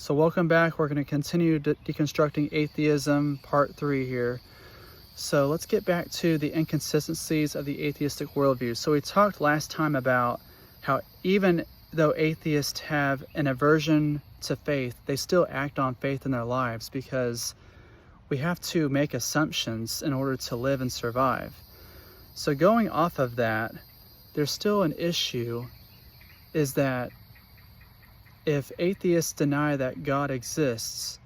So welcome back. We're going to continue deconstructing atheism, part 3 here. So let's get back to the inconsistencies of the atheistic worldview. So we talked last time about how even though atheists have an aversion to faith, they still act on faith in their lives because we have to make assumptions in order to live and survive. So going off of that, there's still an issue, is that if atheists deny that God exists,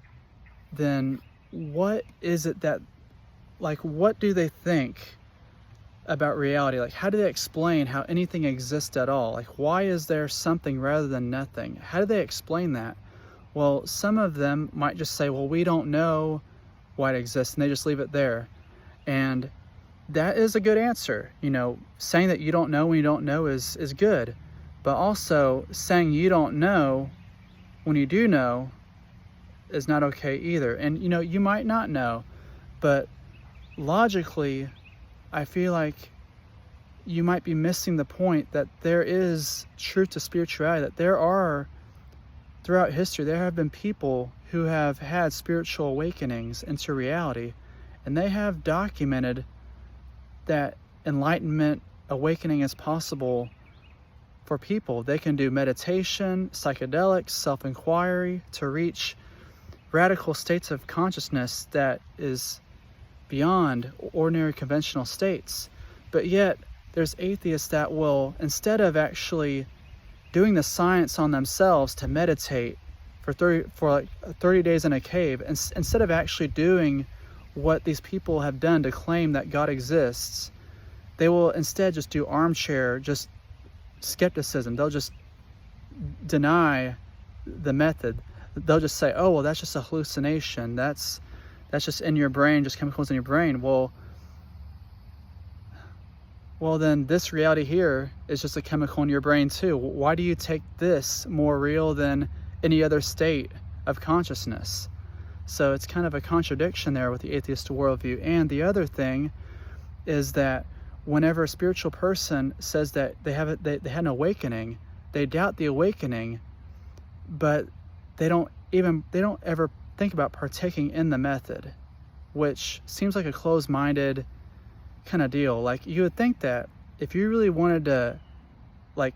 then what is it that, what do they think about reality? How do they explain how anything exists at all? Why is there something rather than nothing? How do they explain that? Well, some of them might just say, well, we don't know why it exists, and they just leave it there. And that is a good answer. Saying that you don't know when you don't know is good. But also, saying you don't know when you do know is not okay either. And, you might not know, but logically, I feel like you might be missing the point that there is truth to spirituality, that there are, throughout history, there have been people who have had spiritual awakenings into reality, and they have documented that enlightenment awakening is possible for people. They can do meditation, psychedelics, self-inquiry to reach radical states of consciousness that is beyond ordinary conventional states. But yet there's atheists that will, instead of actually doing the science on themselves to meditate for 30 days in a cave, instead of actually doing what these people have done to claim that God exists, they will instead just do armchair, just skepticism. They'll just deny the method. They'll just say, oh, well, that's just a hallucination. That's just in your brain, just chemicals in your brain. Well, then this reality here is just a chemical in your brain too. Why do you take this more real than any other state of consciousness? So it's kind of a contradiction there with the atheist worldview. And the other thing is that whenever a spiritual person says that they had an awakening, they doubt the awakening, but they don't ever think about partaking in the method, which seems like a closed-minded kind of deal. You would think that if you really wanted to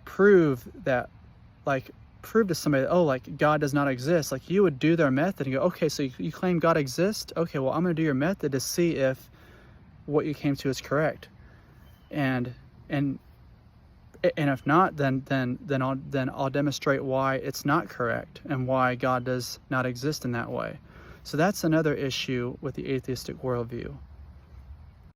prove to somebody, God does not exist, you would do their method and go, okay, so you claim God exists? Okay, well, I'm going to do your method to see if what you came to is correct. And if not, then I'll demonstrate why it's not correct and why God does not exist in that way. So that's another issue with the atheistic worldview.